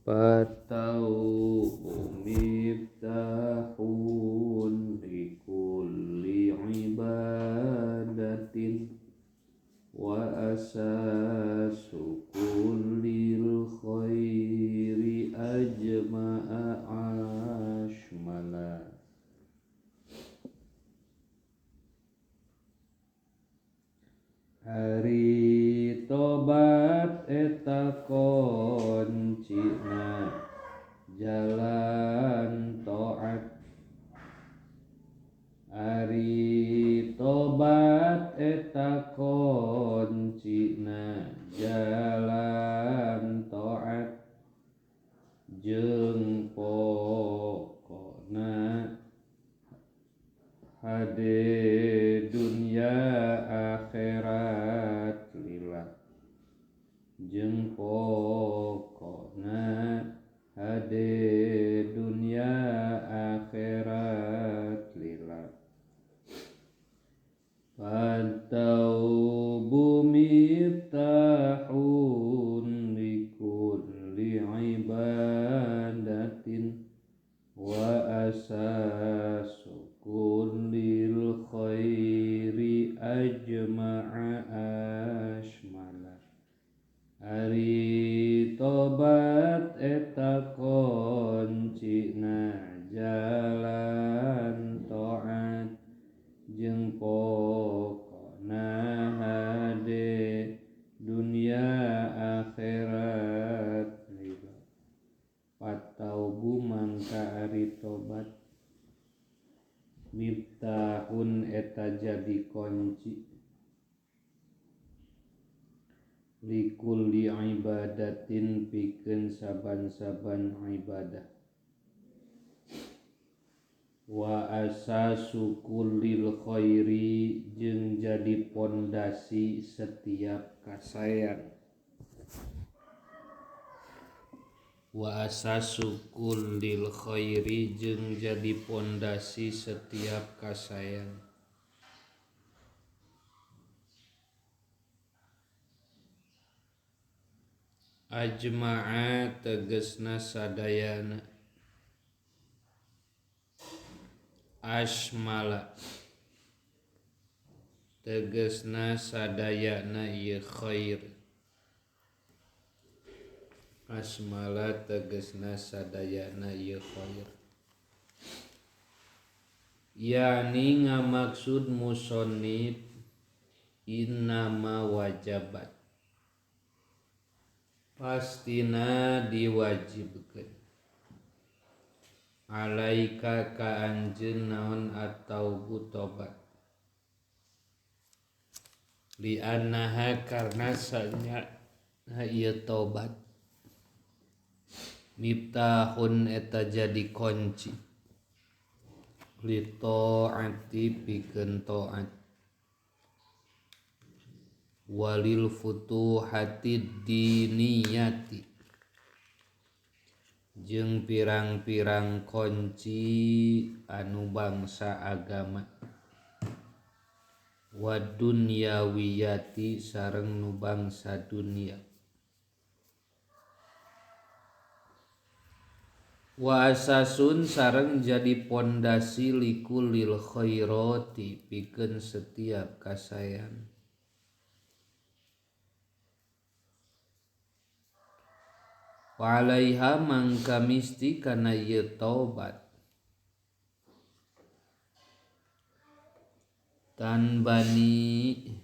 Fatauhu miftahun likulli ibadatin wa asasu kullil khairi ajma'a ashmala. Hari tobat eta koncina jalan taat. Hari tobat eta koncina jalan taat jeung pokona hade dunya akhirat lillah jeung pokona hade dunya akhirat lillah. Fantaubu miftahun likulli ibadatin wa asasu kullil khairi ajma'a ashmala. Ari tobat eta koncina jalan taat jeung pokona hade dunya akhirat lillah. Fataubu mangka ari tobat miftahun eta jadi kunci likulli ibadatin pikeun saban-saban ibadah wa asasu kullil khairi jeung jadi pondasi setiap kasayan. Wa asasu kullil khairi jeung jadi pondasi setiap kasayan. Ajma'a tegesna sadayana. Ashmala tegesna sadayana ieu khair. Asmala tegesna sadayana ieu khair. Yani ngamaksud musonib innama wajabat. Pastina diwajibkeun. Alaika ka anjeun naon at-taubu tobat. Li annaha karna sanya ieu tobat. Miftahun eta jadi kunci. Li ta'ati pikeun taat. Walil futuhati diniyati jeung pirang-pirang kunci anu bangsa agama. Wad dunyawiyati sareng nu bangsa dunia. Wa asasun sareng jadi pondasi likulil khairati pikeun setiap kasayan. Wa alaiha mangka misti kana ieu taubat tanbani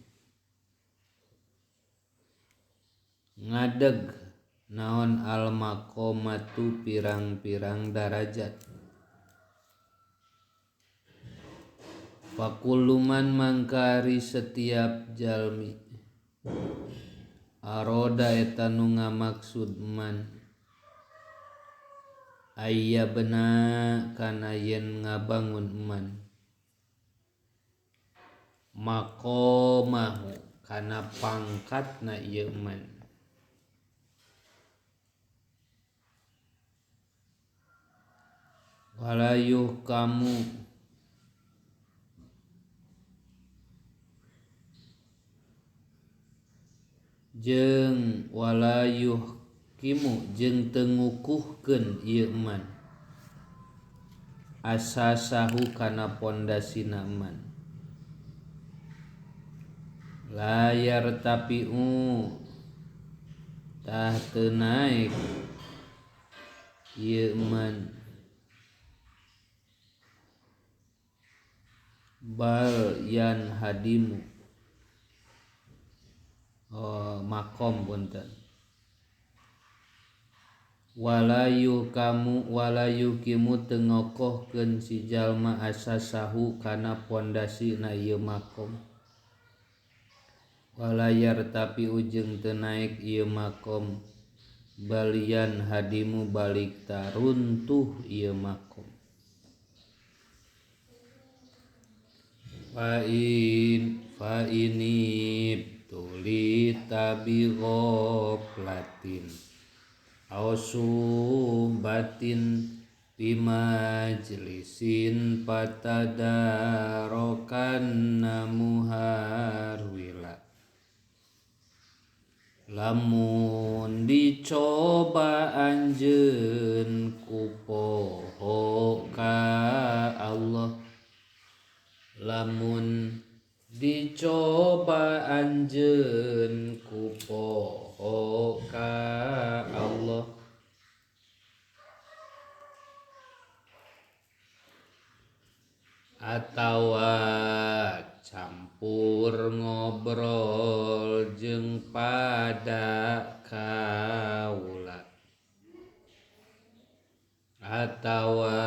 ngadeg naon al maqamatu pirang-pirang darajat. Fakulluman mangka ari setiap jalmi aroda eta nu ngamaksud man ayya bena kana yen ngabangun man maqamahu kana pangkatna ieu man. Walayuh kamu jeung walayuh yuhkimu jeung teu ngukuhkeun ieu eman asasahu kana pondasina eman layar tapiu tah teu naek ieu eman bal yan hadimu makom punten walayu kimu teu ngokohkeun si jalma asasahu kana pondasina ieu makom walayar tapi ujung teu naek ieu makom balian hadimu balik taruntuh ieu makom fa ini tuli tabi ghaflatin batin bimajlisin patadarokan muharwila lamun dicoba anjeun ku poho ka Allah lamun dicoba anjeun ku poho ka Allah atawa campur ngobrol jeung pada kaula atawa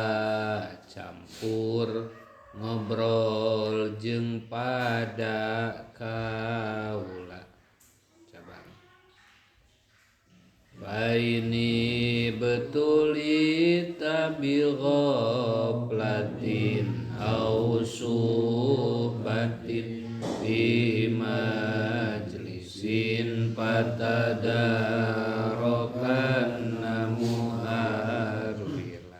campur ngobrol jeung pada kaula coba baini betuli tabil ghaflatin au suhbatin fi majlisin patadarokan muharwila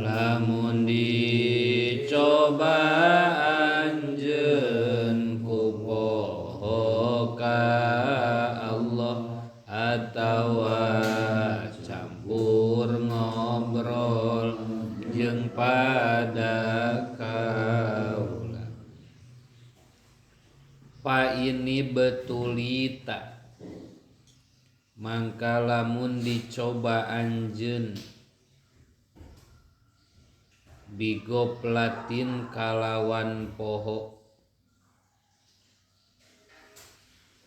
lamun dicoba anjeun ku poho ka Allah atawa campur ngobrol jeung pada kaula pa ini betulita mangka lamun dicoba anjeun bigoplatin kalawan poho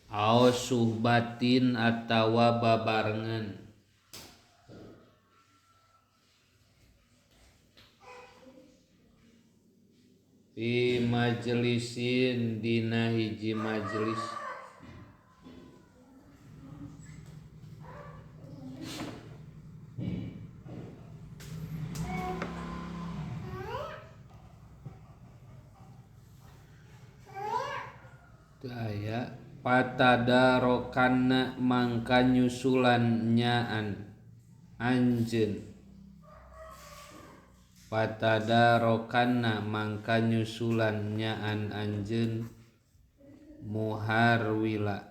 au suhbatin atawa babarengan fi majlisin dina hiji majlis aya patadarokanna mangka nyusulan nyaan anjeun patadarokanna mangka nyusulan nyaan anjeun muharwila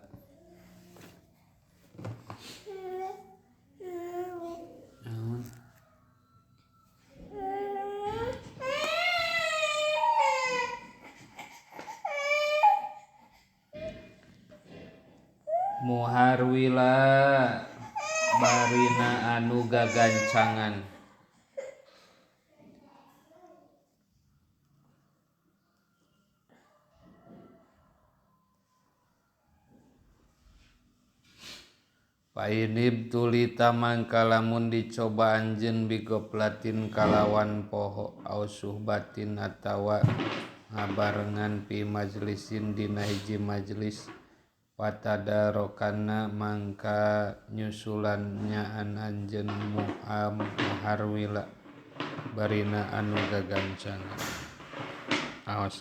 muharwila barina anu gagancangan painib tulita mangka lamun dicoba anjeun bigoplatin kalawan poho au suhbatin atawa ngabarengan fi majlisin dina hiji majlis patadarokanna mangka nyusulan nyaan anjeun muharwila barina anu gagancangan aos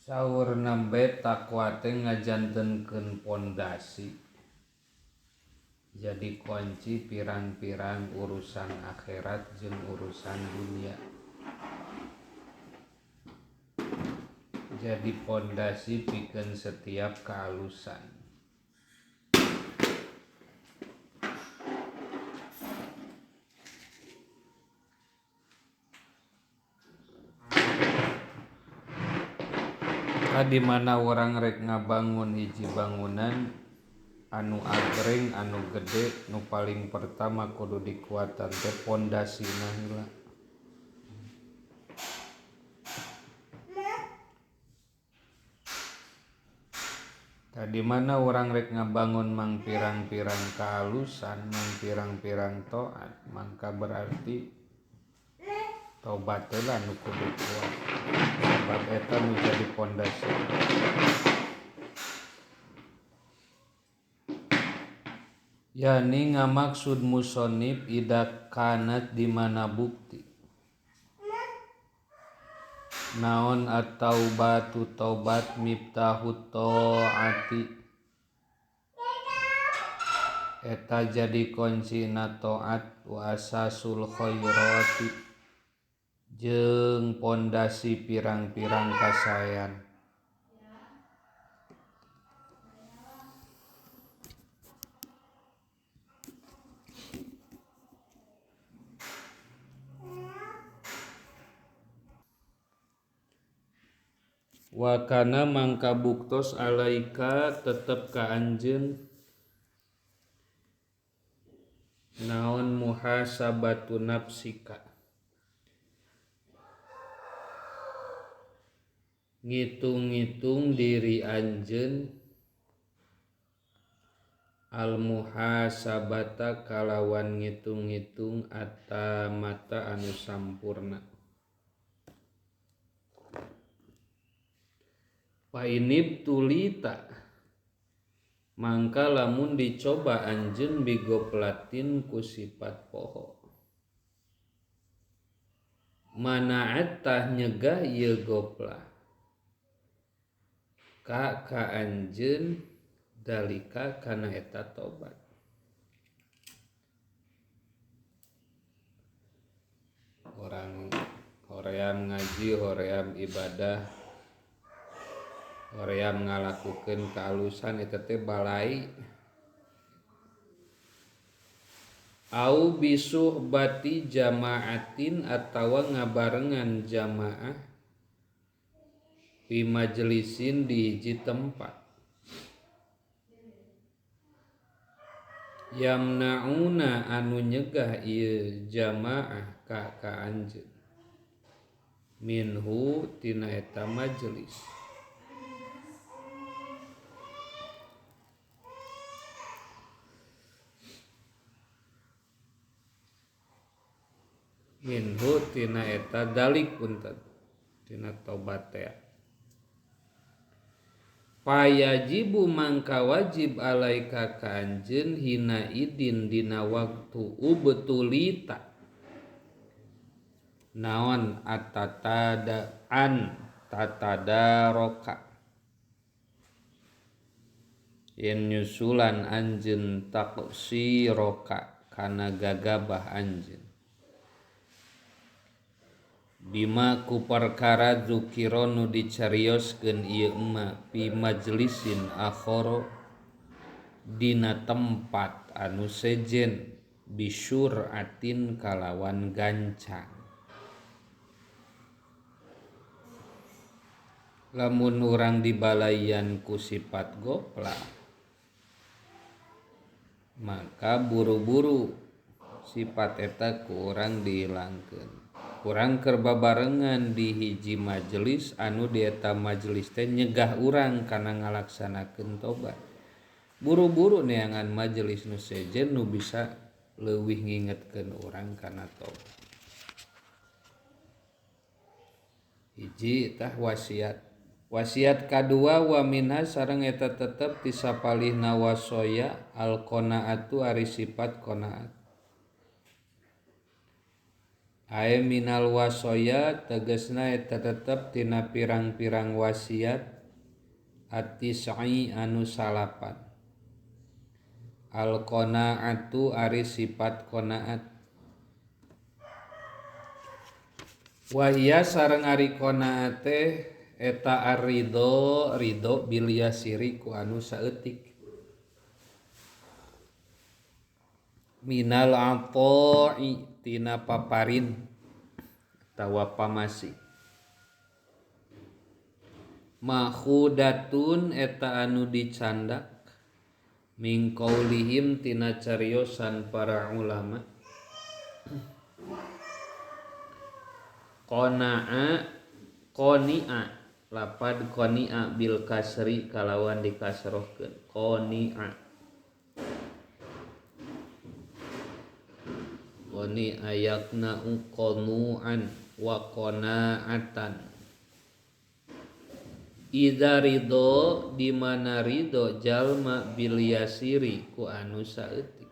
Saurna bae takwa teh ngajantenkeun pondasi jadi kunci pirang-pirang urusan akhirat jeung urusan dunia. Jadi pondasi pikeun setiap kehalusan. Di mana orang rek ngabangun hiji bangunan anu agreng anu gede, nu paling pertama kudu dikuatan teh pondasina heula. Di mana orang rek ngabangun mang pirang-pirang kehalusan, mang pirang-pirang taat, maka berarti tobat heula nu kudu kuat. Sebab eta nu jadi pondasi. Yani ngamaksud musonib idak kanat di mana bukti. Naon at-taubatu taubat miftahut taati. Eta jadi kuncina taat wa asasul khairati jeung pondasi pirang-pirang kasayan. Wa kana mangka buktos alaika tetep ka anjeun naon muhasabatu nafsika, ngitung-ngitung diri anjeun, al muhasabata kalawan ngitung-ngitung atamata anu sampurna. Fa inib tulita mangka lamun dicoba anjeun bigoplatin ku sifat poho. Manaat tah nyegah ieu goplah ka anjeun dalika kana eta tobat. Orang hoream ngaji, hoream ibadah, hoream ngalakukeun kehalusan eta teh balai. Au bisuhbati jamaatin atawa ngabarengan jamaah fi majlisin di hiji tempat. Yamnauna anu nyegah ieu jamaah ka anjeun minhu tina eta majlis. Minhu tina eta dalik punten tina tobat teh. Payajibu mangka wajib alaika ka anjeun hina idin dina waktu ubetulita naon tatadaroka yen nyusulan anjeun taqsiroka kana gagabah anjeun bima ku perkara dzukiro nu dicarioskeun ieu emma fi majlisin akhara dina tempat anu sejen bisyuratin kalawan gancang. Lamun urang dibalaian ku sifat goplah maka buru-buru sifat eta ku urang dihilangkeun. Urang keur babarengan di hiji majelis anu di eta majelis teh nyegah urang kana ngalaksanakeun tobat. Buru-buru neangan majelis nu sejen nu bisa leuwih ngingetkeun urang kana tobat. Hiji tah wasiat. Wasiat kadua wa minha sareng eta tetep tisapalihna wasoya al qanaatu ari sifat qanaat. Ae minal wasoya tegesna eta tetep tina pirang-pirang wasiat at-tis'i anu salapan. Al qanaatu ari sifat qanaat. Wa hiya sareng ari qanaat teh eta ar-ridho ridho bil yasiri ku anu saeutik. Minal ata'i tina paparin atawa pamasi. Makhudatun eta anu dicandak min qaulihim tina cariosan para ulama. Qani'a lapad qani'a bil kasri kalawan dikasrohkeun qani'a. Qani ayakna'u qanu'an wa qana'atan. Idza ridho di mana ridho jalma bil yasiri ku anu saeutik.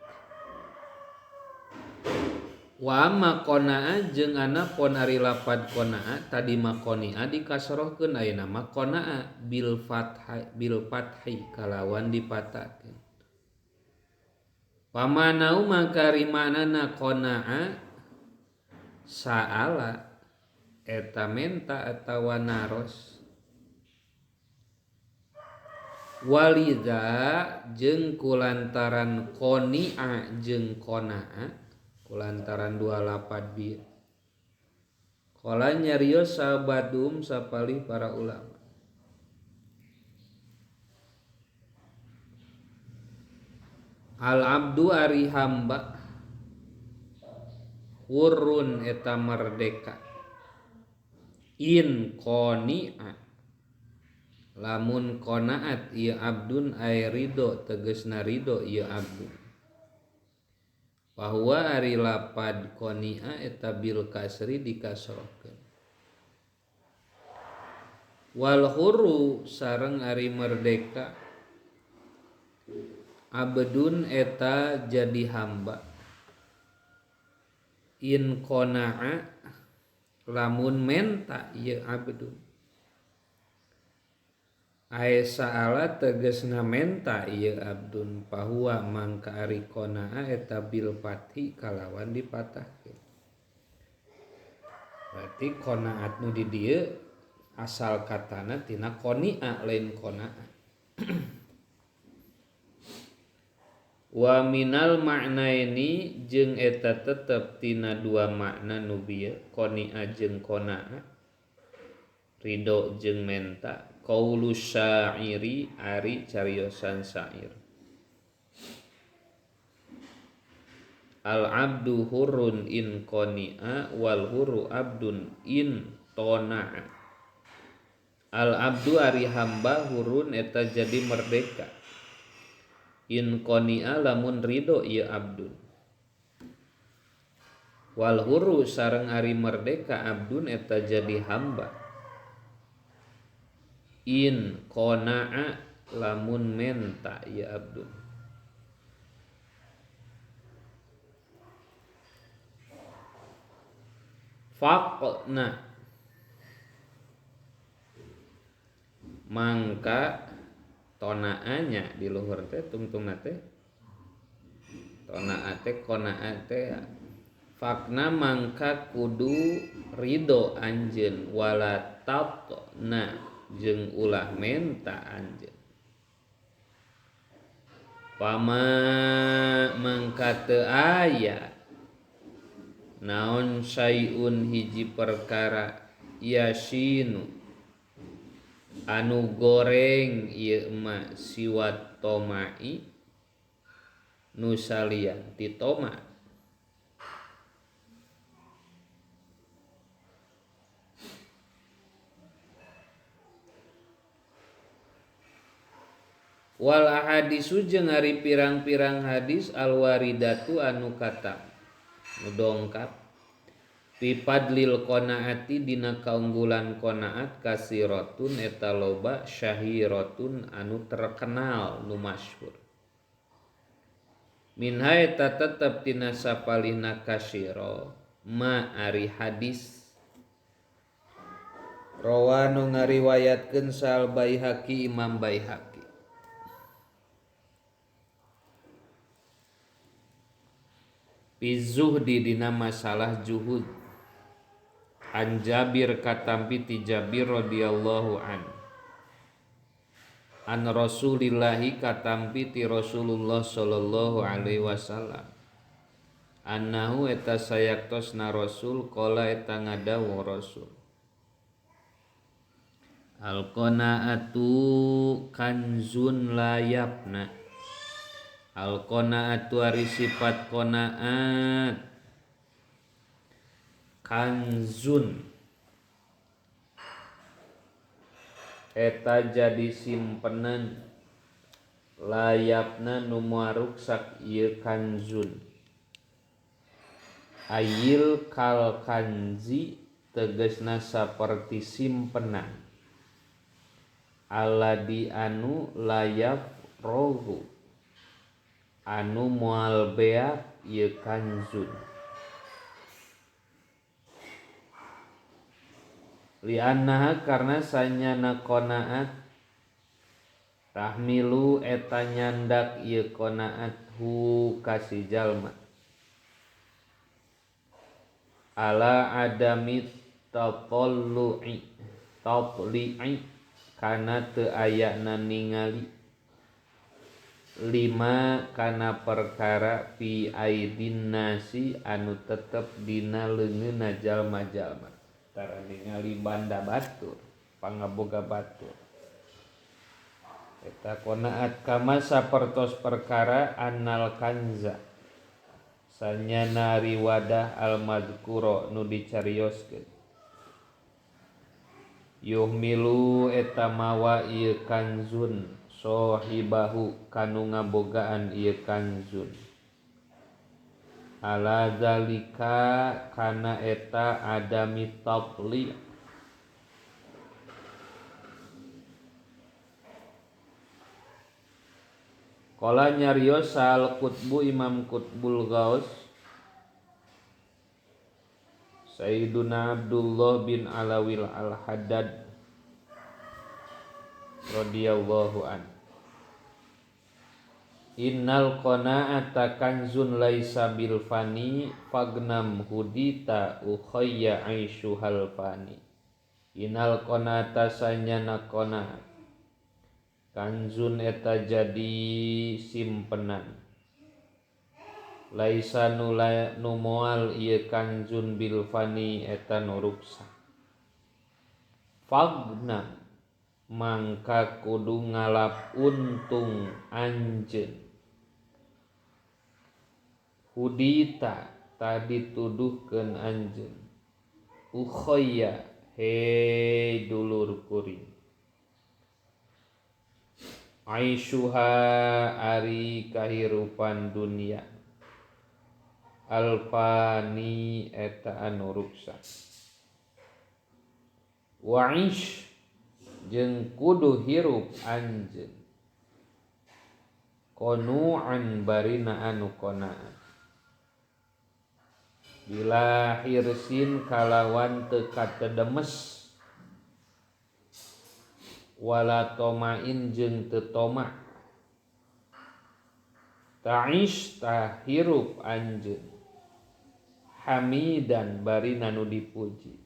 Wa amma qana'a jeung anapun ari lapad qana'a tadi mah qani'a dikasrohkeun ayeuna mah qana'a bil fathi kalawan dipatahkeun. Pamanau maka rimanana qana'a sa'ala eta menta atawa naros. Walidza jeung kulantaran qani'a jeung qana'a kulantaran dua lapad bieu. Qala nyarios sabadum sapalih para ulama. Al abdu ari hamba hurrun eta merdeka. In qani'a lamun qanaat ieu abdun ay ridho tegasna ridho ieu abdun. Bahwa ari lapad qani'a eta bil kasri dikasrohkeun. Wal hurru sareng ari merdeka abdun eta jadi hamba. In qana'a lamun menta ieu abdun. Ai sa'ala tegasna menta ieu abdun pahuwa mangka ari qana'a eta bil fathi kalawan dipatahkeun. Berarti qanaat nu di dieu asal katana tina qani'a lain qana'a. Wa minal ma'naini jeung eta tetep tina dua makna nu bieu qani'a jeung qana'a ridho jeung menta qaulu syairi ari cariosan syair. Al abdu hurrun in qani'a wal hurru abdun in qana'a. Al abdu ari hamba hurun eta jadi merdeka. In qani'a lamun ridho ieu abdun. Wal hurru sareng ari merdeka abdun eta jadi hamba. In qana'a lamun menta ieu abdun. Faqna mangka tona'anya di luhur teh tungtungna teh tona'a teh qana'a teh fakna mangka kudu ridho anjeun wala tatna jeung ulah menta anjeun. Pama mangka teu aya naon sayun hiji perkara yasinu anu goreng ieu mah siwat tomai nu salian ti toma. Wal ahadisu jeung ari pirang-pirang hadis al waridatu anu kata nu dongkap fi fadlil qanaati dina kaunggulan qanaat kasiratun eta loba syahiratun anu terkenal nu masyhur. Minha eta tetep tina sapalihna kasiro ma ari hadis rawa nu ngariwayatkeun sal Baihaqi Imam Baihaqi fi zuhdi dina masalah juhud an Jabir katampi ti Jabir radhiyallahu an Rasulillahi katampi ti Rasulullah sallallahu alaihi wasallam annahu eta sayaktosna Rasul qala eta ngadawu Rasul al qanaatu kanzun layapna al qanaatu ari sifat qanaat kanzun eta jadi simpenan layapna nu maruksak ieu kanzun ayil kal kanzi tegasna saperti simpenan aladi anu layap rogu anu moal beak ieu kanzun liannaha karna sanyana qanaat tahmilu eta nyandak ieu qanaat hu kasi jalma ala adami tatallu'i kana teu ayana ningali lima kana perkara fi aidin nasi anu tetep dina leungeunna jalma-jalma tara ningali banda batur pangaboga batur eta qanaat kama sapertos perkara annal kanza sanyana riwadah al madhkura nu dicarioskeun yuhmilu eta mawa ieu kanzun sahibahu kanu ngabogaan ieu kanzun ala zalika kana eta adami tafli qala nyarios al qutbu Imam Qutbul Ghaus Sayyiduna Abdullah bin Alawil al-Haddad radhiyallahu an innal qanaata kanzun laisa bil fani fagnam hudita ukhayya aishuhal fani innal qanaata sanyana qanaat kanzun eta jadi simpenan laisa nu moal ieu kanzun bil fani eta nu ruksa fagnam mangka kudu ngalap untung anjeun hudita tadi tuduhkeun anjeun ukhayya he dulur kuring aishuha ari kahirupan dunia alfani eta anu ruksa wa'ish jeung kudu hirup anjeun qanu'an barina anu qanaat bila hirsin kalawan teu katedemes wala tomain jeung teu toma ta'ish ta hirup anjeun hamidan barina nu dipuji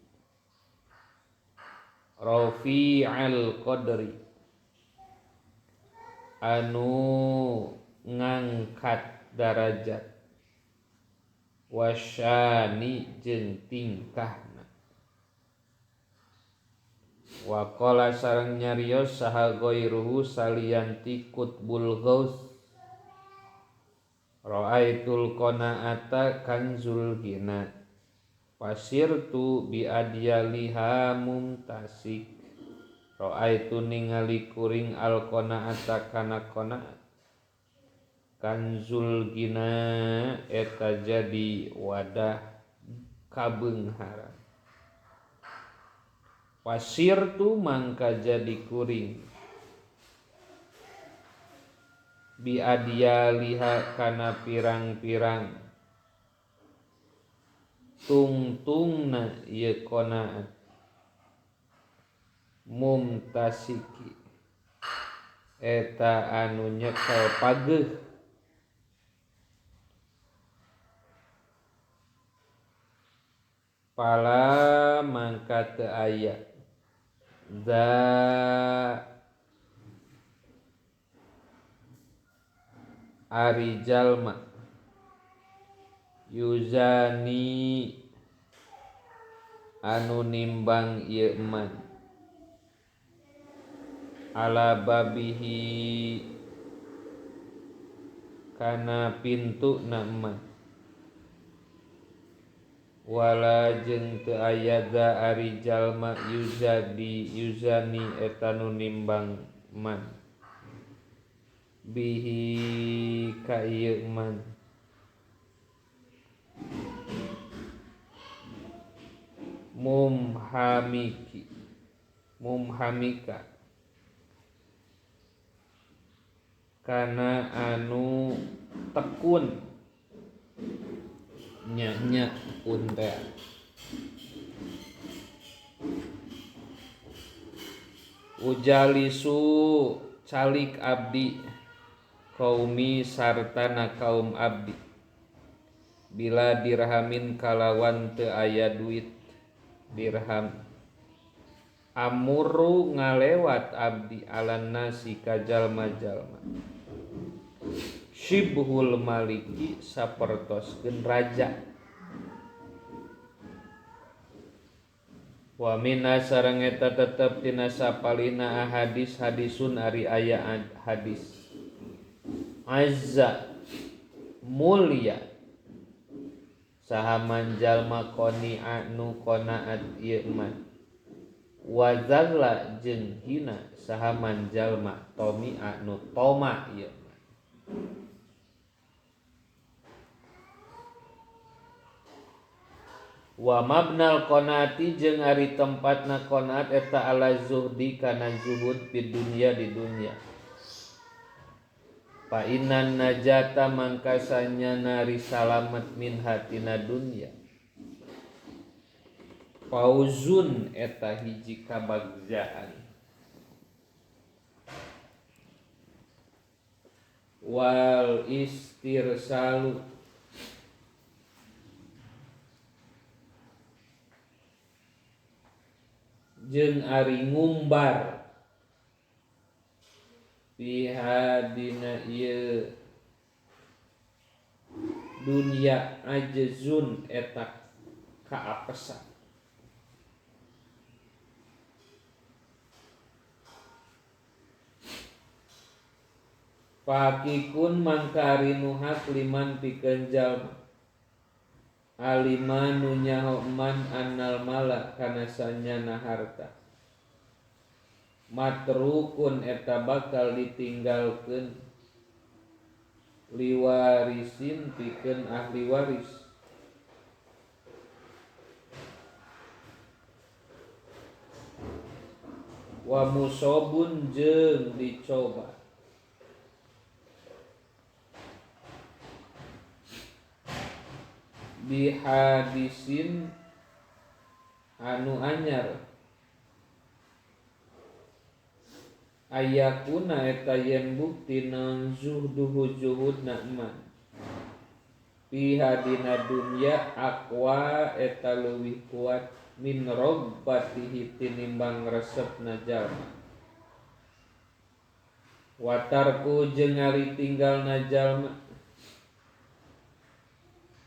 rafi'al qadri anu ngangkat darajat wasyani jeung tingkahna wa qala sareng nyarios saha ghairuhu salianti Qutbul Ghaus ra'aitul qanaata kanzul ghina pasirtu bi adyaliha mumtasik ra'aitu ningali kuring al qanaata kana qanaat kanzul ghina eta jadi wadah kabeungharan pasirtu mangka jadi kuring bi adyaliha kana pirang-pirang tungtungna ieu qanaat mumtasiki eta anu nyekel pageuh pala mangka teu aya za ari jalma yuzani anu nimbang ieu eman ala babihi kana pintuna eman wala jeung teu aya za ari jalma yuzani eta nu nimbang eman bihi ka ieu eman mumhamika kana anu tekun nya tekun teh ujalisu calik abdi qaumi sartana kaum abdi bila dirhamin kalawan teu aya duit dirham amuru ngalewat abdi alan nasi ka jalma-jalma syibhul maliki sapertoskeun raja wa minna sareng eta tetep tina sapalina hadis hadisun ari aya hadis azza mulia sahaman jalma qani'a nu qanaat ieu eman wa zalla jeung hina sahaman jalma tomi'a nu toma ieu eman wa mabnal qanaati jeung ari tempatna qanaat eta ala zuhdi kana zuhud fid dunya di dunya fa innan najata mangkasanya nari salamet min hatina dunya fauzun eta hiji kabagjaan wal istirsalu jeung ari ngumbar fiha dina ieu dunya ajzun eta kaapesan pakikun mangka ari nuhak liman pikeun jalma alima nu nyaho man annal mala kana sanyana harta matrukun eta bakal ditinggalkeun liwarisin pikeun ahli waris wa musobun jeung dicoba bihadisin anu anyar ayakuna eta yen bukti naon zuhduhu zuhudna eman fiha dina dunya aqwa eta leuwih kuat min robbatihi tinimbang resepna jalma watarku jeung ari tinggalna jalma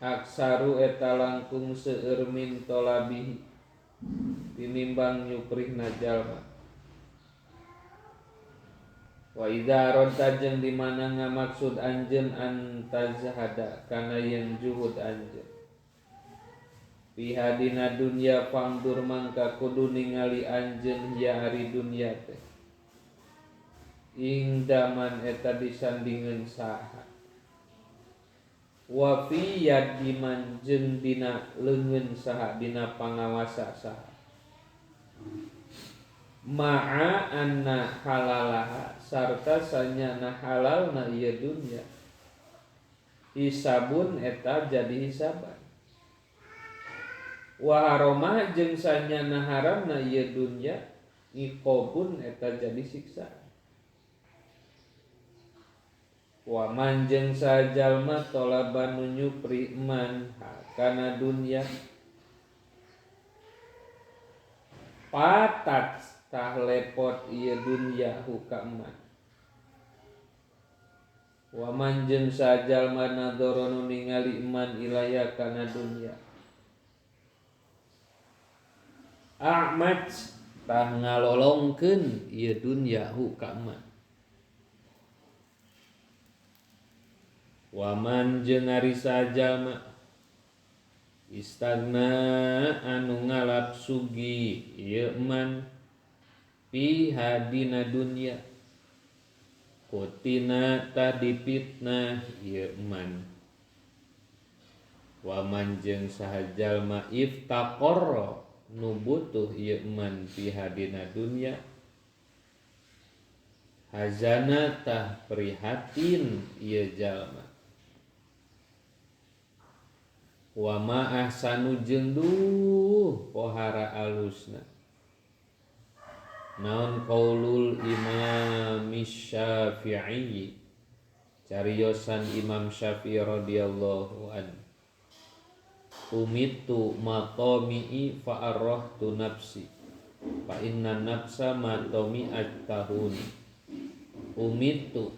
aksaru eta langkung seueur min tolabihi tinimbang nyuprihna jalma wa idza aradta jeung di mana ngamaksud anjeun antazhada kana yen juhud anjeun fiha dina dunya fangdur mangka kudu ningali anjeun ya ari dunya teh ing daman eta disandingeun saha wa fi yadiman jeung dina leungeun saha dina pangawasa saha ma'a anna halalaha sarta sanyana halalna ieu dunya hisabun eta jadi hisaban wa haroma jeung sanyana haramna ieu dunya iqobun eta jadi siksa. Wa man jeung sajalma tolaban nu nyupri man kana dunya patat tah lepot ieu dunya hukaman. Wa man jeung sajalma nadoro nu ningali man ilaya kana dunya a'mat tah ngalolongkeun ieu dunya hukaman. Wa man jeung ari sajalma istagna anu ngalap sugi ieu man piha dina dunya kutina tah dipitnah ieu man. Wa man jeung sahajalma iftaqor nu butuh ieu man piha dina dunya hazana tah prihatin ieu jalma. Wa ma ahsanu jeung duh pohara alusna naon qaulul Imam Syafi'i cariosan Imam Syafi'i radhiyallahu an umitu matami'i fa arahtu nafsi fa inna nafsa matami'at tahun. Umitu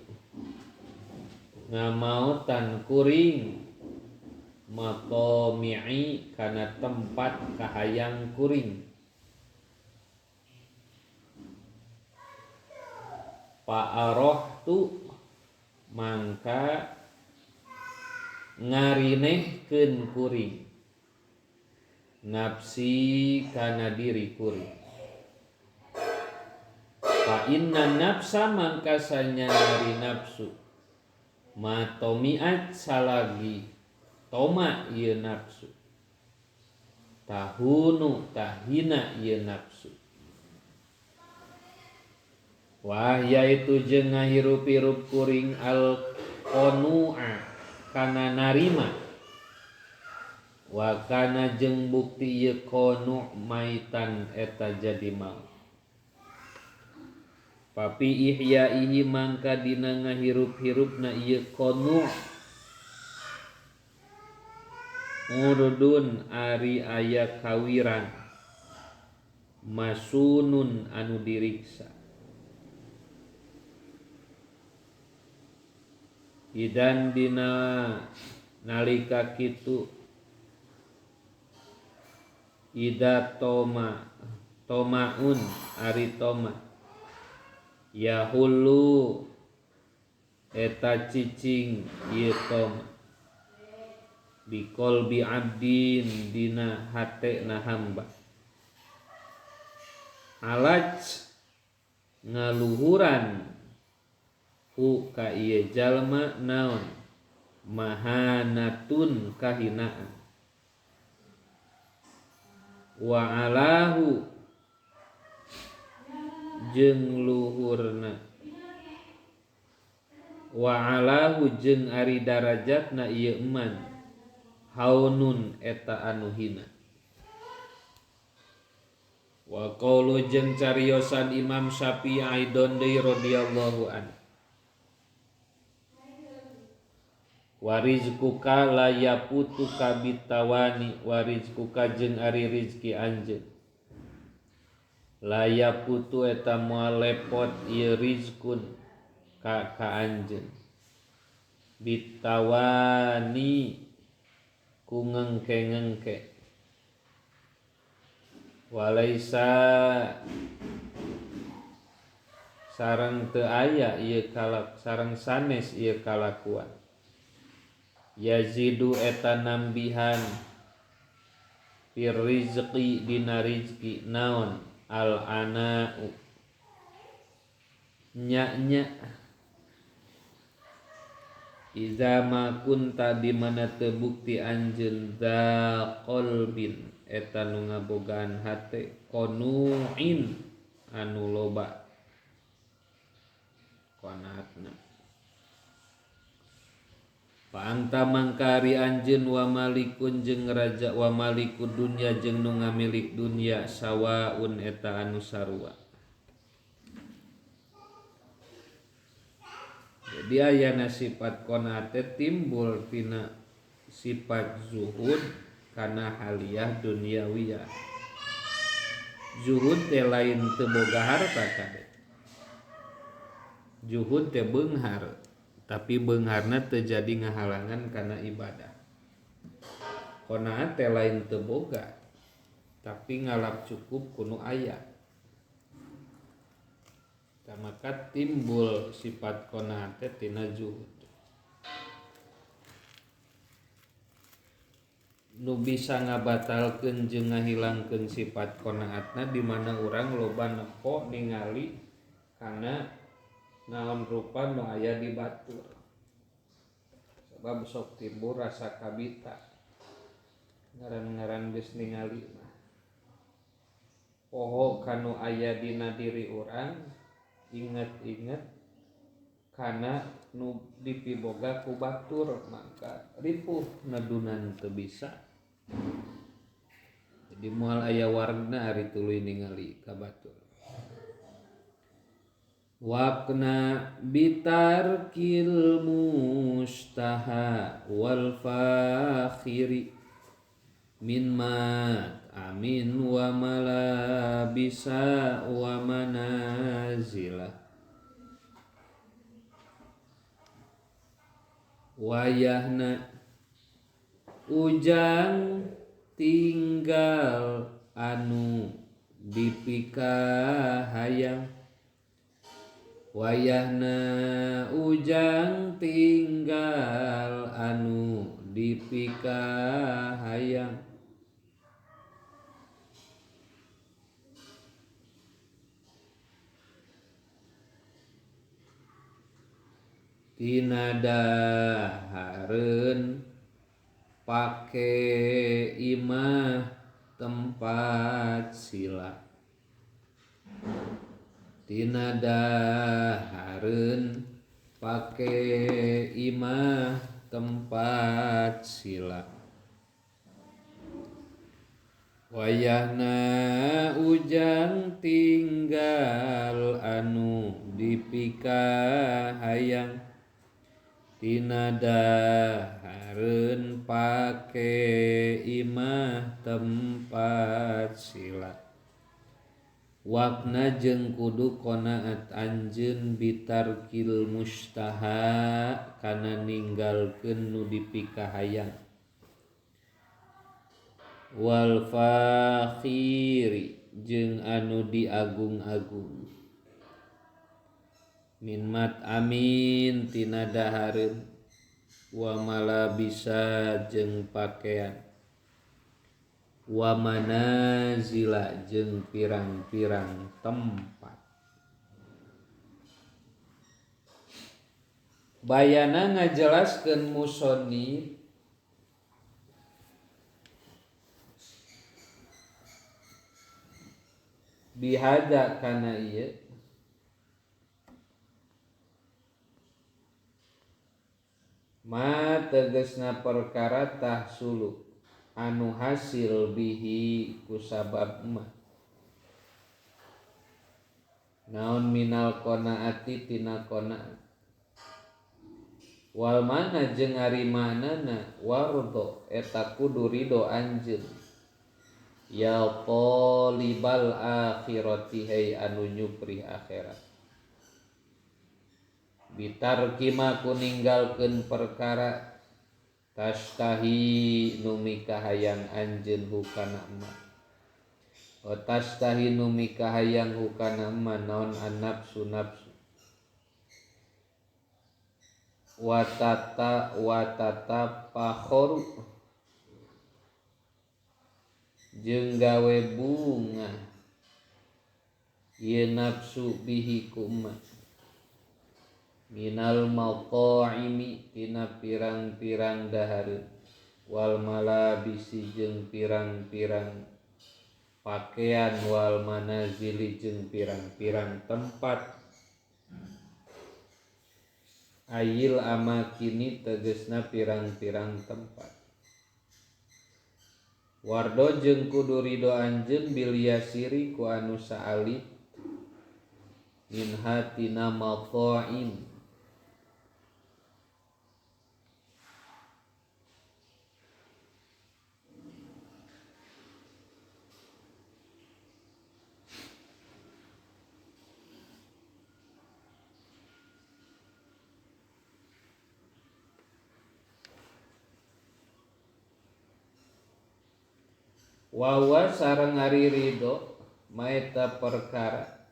ngamaotan kuring matami'i kana tempat kahayang kuring fa'arahtu mangka ngarinehkeun kuring nafsi kana diri kuring. Fa inna nafsa mangka sanyari nafsu matomiat salagi toma ieu nafsu tahunu tahina ieu nafsu. Wah yaitu jeung ngahirup-hirup kuring al qanu'a kana narima wa kana jeung bukti ieu qanu' maitan eta jadi maut. Papi ihyaihi mangka dina ngahirup-hirupna ieu qanu' murdun ari aya kawiran masunun anu diriksa. Idan dina nalika kitu ida tomaun ari toma yahulu eta cicing ieu toma biqolbi abdin dina hatena hamba alaj ngaluhuran hu ka ieu jalma naon mahanatun kahinaan wa alahu jeung luhurna wa alahu jeung ari darajatna ieu man haunun eta anu hina. Wa qaulu jeung cariosan Imam Syafi'i aidon deui radhiyallahu an warizquka la yaputuka bitawani warizquka jeung ari rizki anjeun la yaputu eta moal lepot ieu rizqun ka anjeun bitawani ku ngengke-ngengke walaisa sareng teu aya ieu sareng sanes ieu kalakuan yazidu eta nambihan fir rizqi dina rizki naon al ana'u nya-nya iza ma kunta di mana teu bukti anjeun za qalbin eta nu ngabogaan hate qanu'in anu loba qanaatna. Paangta mangkari anjeun wa malikun jeung raja wa malikud dunya jeung nu ngamilik dunya sawaun eta anu sarua. Jadi ayana sifat qanaat teh timbul tina sifat zuhud kana haliah duniawiyah. Zuhud teh lain teu boga harta kade. Zuhud teh beunghar, tapi beungharna teu jadi ngahalangan kana ibadah. Qanaat teh lain teu boga, tapi ngalap cukup kuno aya. Maka timbul sifat qanaat teh tina zuhud. Nu bisa ngabatalkeun jeung ngahilangkeun sifat qanaatna di mana urang loba nempo ningali kana naon rupa nu aya di batur. Sebab sok timbul rasa kabita. Ngaran-ngaran geus ningali mah. Poho kanu aya dina diri urang inget-inget kana nu dipiboga ku batur maka ripuh nadunan teu bisa. Jadi moal aya warna ari tuluy ningali ka batur. Waqna bitarkil mustaha wal fakhiri min mat amin wa malabisa wa manazila wayahna ujang tinggal anu dipikahayang wayahna ujang tinggal anu dipikahayang tina dahareun pake imah tempat sila tina dahareun pake imah tempat sila wayahna ujang tinggal anu dipikahayang tina dahareun pake imah tempat sila waqna jeung kudu qanaat anjeun bitarkil mustaha kana ninggalkeun nu dipikahayang wal fakhiri jeung anu diagung-agung min mat amin tina dahareun wa malabisa jeung pakean wa manazila jeung pirang-pirang tempat. Bayana ngajelaskeun musannif bihada kana ieu ma tegasna perkara tahsulu anu hasil bihi kusabab mah naon minal qanaati tina qanaat wal mana jeung ari manana wardo eta kudu ridho anjeun ya talibal akhirati hai anu nyupri akhirat bitarki ma kuninggalkeun perkara tastahi nu mikahayang anjeun hukana ma wa tastahi nu mikahayang hukana ma naon an-nafsu nafsu watata pakhoru jeung gawe bunga ieu nafsu bihi kumma minal maqaimi tina pirang-pirang dahareun wal malabisi jeung pirang-pirang pakaian wal manazili jeung pirang-pirang tempat ayil amakini tegesna pirang-pirang tempat. Wardo jeung kudu ridho anjeun bil yasiri ku anu saalit minha tina maqaim. Wawa sareng ari ridho maeta perkara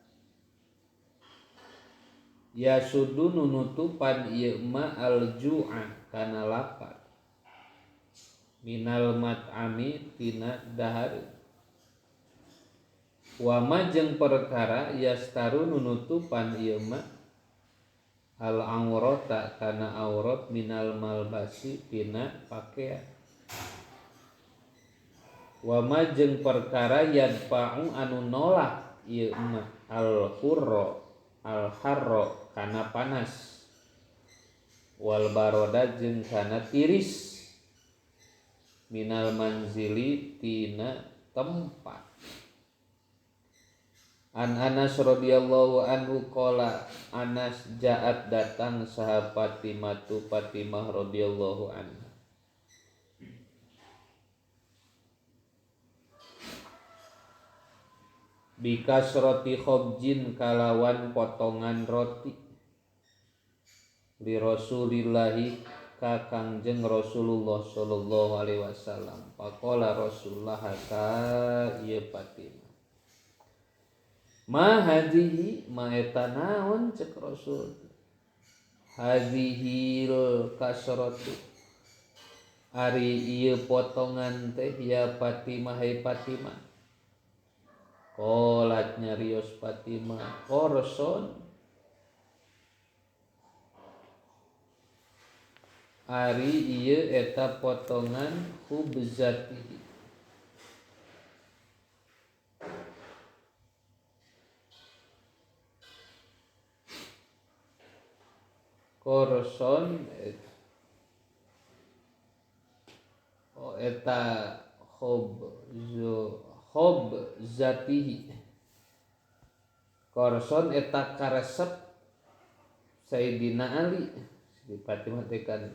ya sudu nunutupan ieu ma alju'a kana lapar minal mat'ami tina dahar. Wama jeung perkara yastaru nunutupan ieu ma al aurata kana aurat minal malbasi tina pakean. Wama jeung perkara yadfa'u anu nolak ieu ma al harro kana panas wal baroda jeung kana tiris minal manzili tina tempat. An Anas radhiyallahu anhu qala Anas ja'at datang saha Fatimah radhiyallahu anha bikasroti khobjin kalawan potongan roti li Rasulillahi ka Kangjeng Rasulullah sallallahu alaihi wasallam. Faqala Rasulullah ka ieu Fatimah ma hadhihi ma eta naon cek Rasul hadhihil kasratu ari ieu potongan teh ya Fatimah hai Fatimah. Qolat nyarios Fatimah korson ari ieu eta potongan khubzatihi korson eta khubzatihi korson eta karesep Sayyidina Ali di Fatimah tekan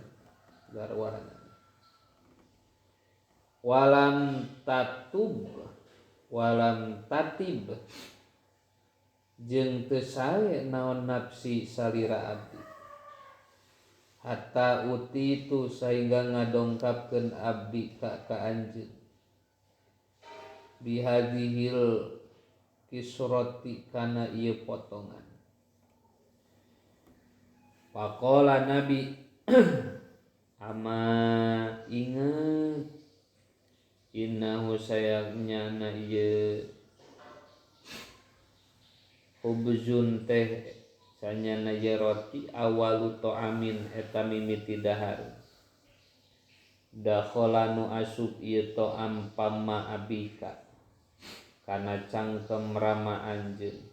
garwana walam tatib jeung teu sae naon nafsi salira abdi hatta uti itu sehingga ngadongkapkeun abdi ka anjeun bihadihil kisroti kana ieu potongan. Faqala Nabi ama inget innahu sayangnya na ieu khubzun teh sanyana ieu roti awalu ta'amin eta mimiti dahar dakhalanu asup ieu ta'am pamma abika kana cangkem rama anjeun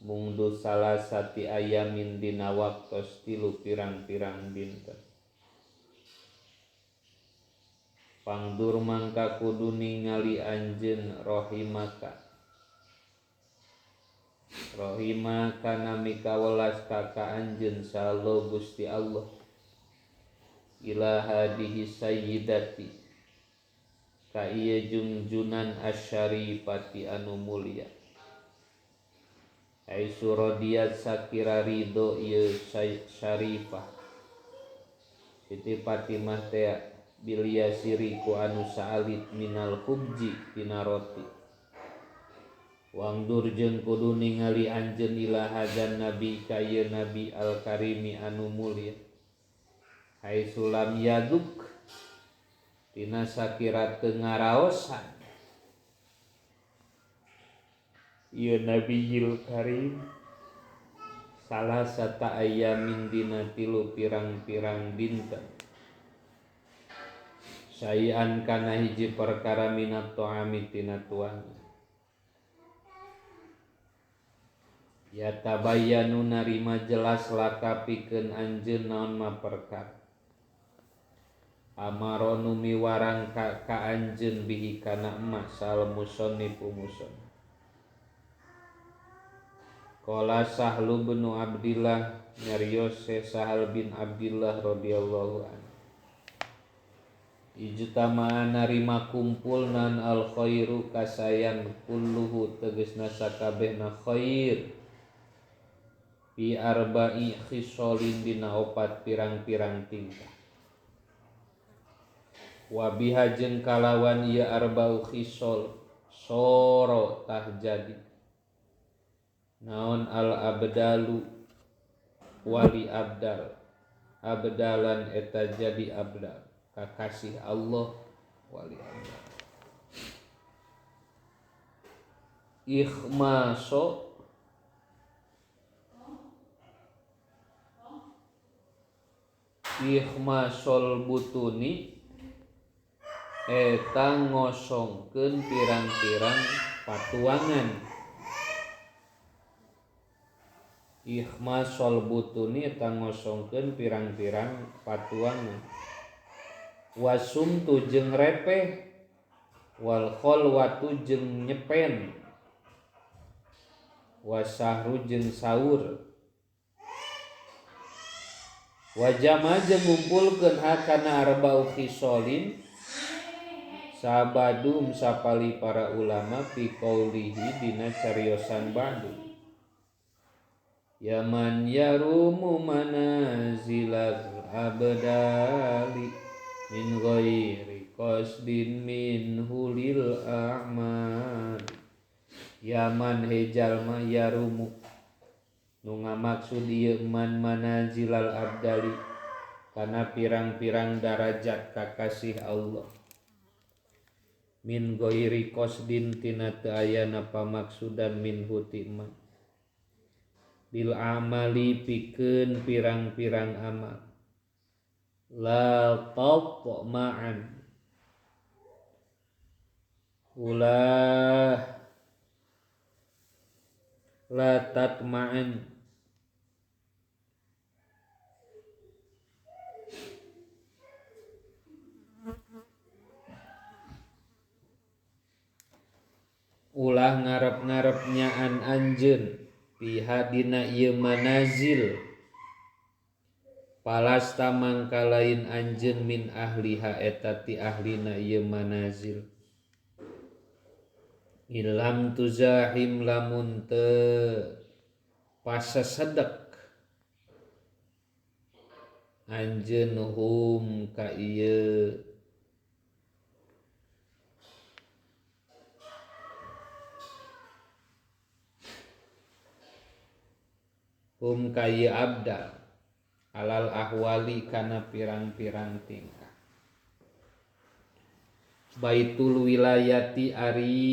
mungdu salasati ayamin dina waktos 3 pirang-pirang dinten. Pangdur mangka kudu ningali anjeun rahimaka nami kawelas ka anjeun sallallahu Gusti Allah ila hadihi sayyidati ka ieu junjunan asyarifati anu mulia ai suradiyat sakira ridho ieu syarifah Siti Fatimah teh bil yasiri ku anu saalit minal khubji tina roti. Wangdur jeung kudu ningali anjeun ila hadan nabi ka ieu nabi al karimi anu mulia ai sulam yaduk tina sakira teu ngaraosan ieu nabiyil karim salasata ayamin dina 3 pirang-pirang dinten sayan kana hiji perkara minat ta'ami tina tuang ya tabayyanu narima jelas laka pikeun anjeun naon ma perkara amaronu miwarang ka anjeun bihi kana emas sal musannifu muson. Qala Sahlu bin Abdillah nyarios Sahal bin Abdillah radhiyallahu anhu ijtama'a narima kumpulnan al khairu kasayan kulluhu tegasna sakabehna khair fi arba'i khisolin dina opat pirang-pirang tingkah wa biha jeung kalawan ieu arba'u khisol soro tah jadi naon al abdalu wali abdal abdalan eta jadi abdal kakasih Allah wali abdal ikhmasol butuni eta ngosongkeun pirang-pirang patuangan. Ikhmasol butuni eta ngosongkeun pirang-pirang patuangan. Wasumtu jeung repeh wal khalwatu jeung nyepen wasahru jeung saur wajama jeung ngumpulkeun hakana arba'u khisolin sabadum sapali para ulama fi qaulihi dina cariosan badu yaman yarumu manazilal abdali min ghairi qasdin min hulil a'mal yaman hejalma yarumu nu ngamaksud ieu man manazilal abdali kana pirang-pirang darajat kakasih Allah min ghairi qasdin tina teu ayana pamaksudan min hutiman bil amali pikeun pirang-pirang amal la tatma'an ulah la tatma'an ulah ngarep-ngarep nyaan anjeun piha dina ieu manazil palasta mangka lain anjeun min ahliha eta ti ahlina ieu manazil ilam tuzahim lamun teu pasasedek anjeun hum ka ieu abdal alal ahwali kana pirang-pirang tingkah baitul wilayati ari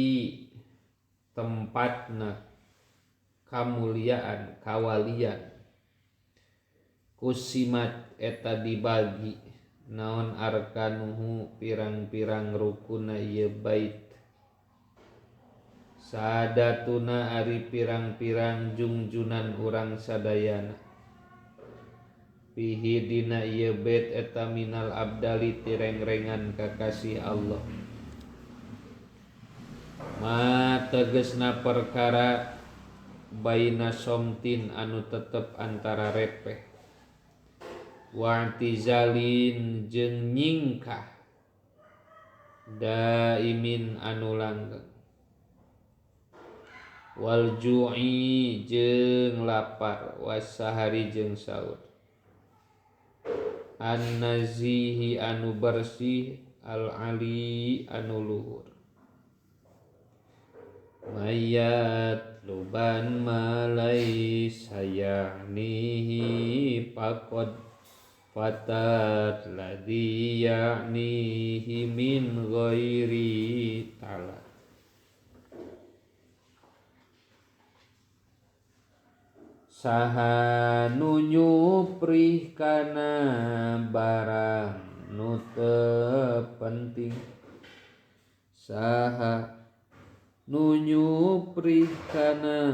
tempatna kamuliaan kawalian kusimat eta dibagi naon arkanuhu pirang-pirang rukunna ieu bait sadatuna ari pirang-pirang jungjunan urang sadayana fihi dina ieu bait eta minal abdali tireng-rengan kakasih Allah ma tegesna perkara baina somtin anu tetep antara repeh wa i'tizalin jeung nyingkah daimin anu langgeng wal ju'i jeung lapar wasahari jeung saur an-nazihi anu bersih al-ali anu luhur mayat luban malai sayanihi faqad fatat ladhi ya'nihi min ghairi talat saha nu nyuprih kana barang nu teu penting saha nu nyupri kana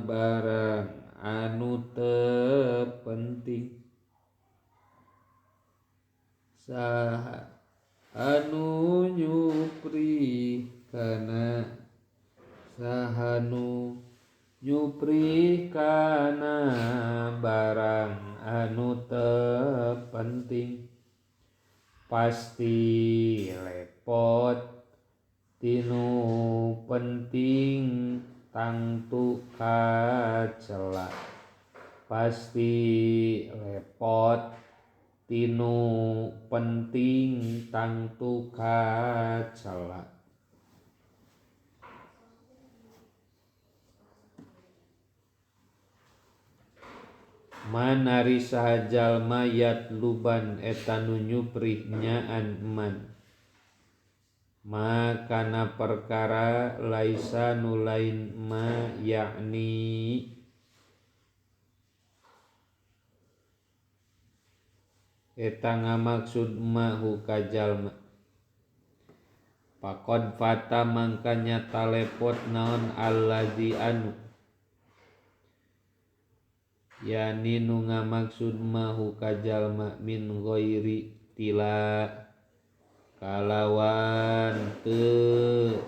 barang anu teu penting saha anu nyupri kana saha nu nyupri kana barang anu teu penting pasti lepot tinu penting tangtu kacela pasti lepot tinu penting tangtu kacela manari saha jalma yatluban eta nu nyuprih nyaan man makana perkara laisa nu lain ma yakni eta ngamaksud ma huka jalma pakod fata mangkanya talepot naon alladzi anu yani nu ngamaksud ma huka jalma min ghairi tila kalawan teu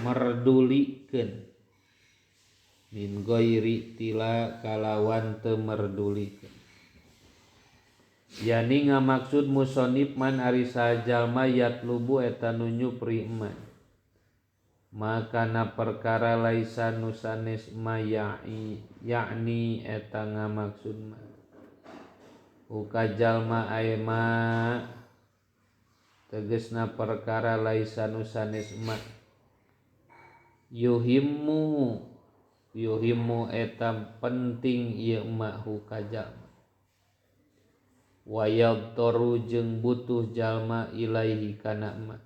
merdulikeun min ghairi tila kalawan teu merdulikeun yani ngamaksud musonif man ari sajalma yatlubu eta nu nyupri man makana perkara laisa nu sanes ma yakni eta ngamaksud ma uka jalma aema tegesna perkara laisa nu sanes ma yuhimmu eta penting ieu ma huka jalma wayab toru jeung butuh jalma ilaihi kana ma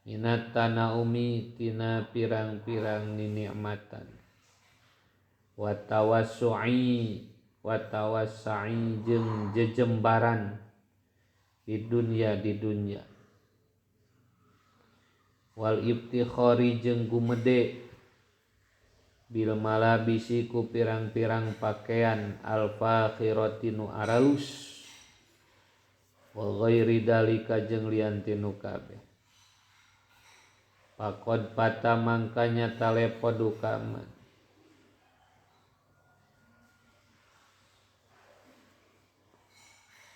minat tanaumi tina pirang-pirang ni'matan watawassu'i jeung jejembaran di dunya wal ibtikhari jeung gumede bil malabisi ku pirang-pirang pakaian al fakhirati nu aralus wa ghairi dalika jeung lian tinu kabeh pakod pata mangkanya talepodu kaman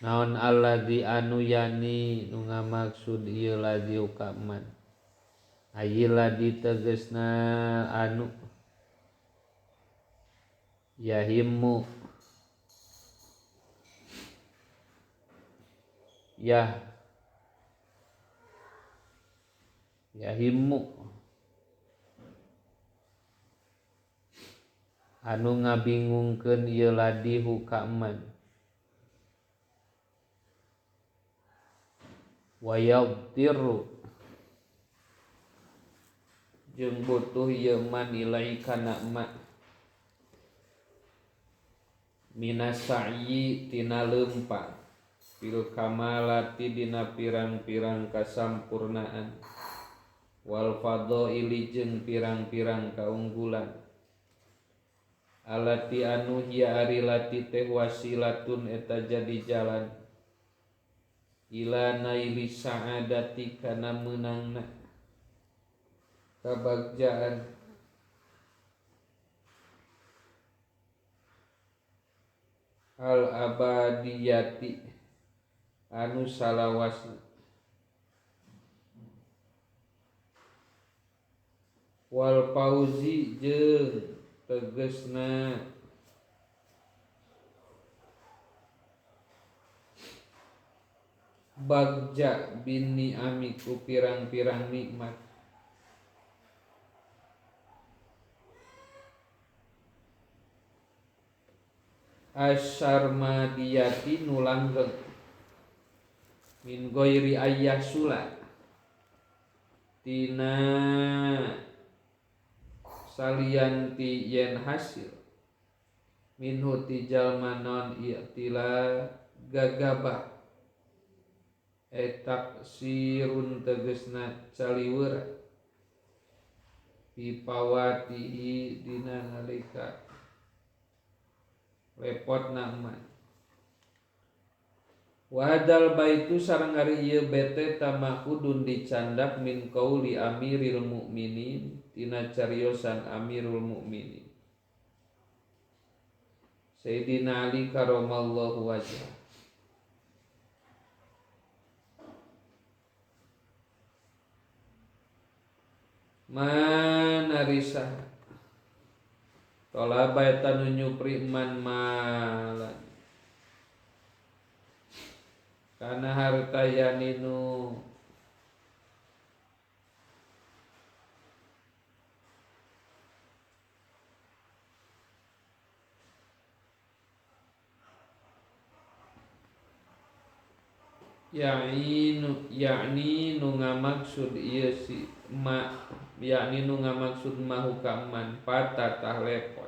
naon alladzi anu yani nu ngamaksud ieu ladzi ukaman ayila ditegesna anu yahimmu yahimmu anu ngabingungkeun ieu ladi hukaman wayabtiru jeung butuh ieu man ilai kana ma minas sa'yi tina leumpang fil kamalati dina pirang-pirang kasampurnaan wal fadhaili jeung pirang-pirang kaunggulan alati anu hiya ari lati teh wasilatun eta jadi jalan ila naili sa'adati kana meunangna kabagjaan al abadiyati anu salawasna wal fauzi jeung tegesna bagja bin ni'ami ku pirang-pirang nikmat asyarmadiyati nu langgeng min ghairi ayyasula tina salianti yen hasil minhu ti jalma non i'tila gagabah etak sirun tegesna caliweur pipawatihi dina nalika lepotna eman. Wahadal baitu sareng ari ieu bete tamakudun dicandak min qauli amiril mukminin tina cariosan amirul mukminin Sayyidina Ali karamallahu wajhah. Manarisa tolaba eta nu nyupri man malan kana harta yaninu yakni nu ngamaksud ieu si ma yakni nu ngamaksud mahu kaman patatah lepot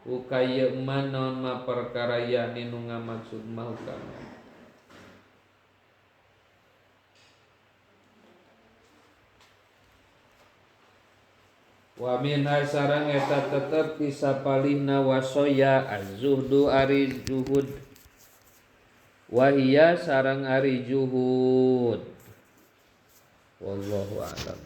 ukaya eman naon ma perkara yakni nu ngamaksud mahu kaman. Wa minha sareng eta tetep tisapalihna wasoya az-zuhdu ari zuhud wa hiya sareng ari juhud wallahu a'lam.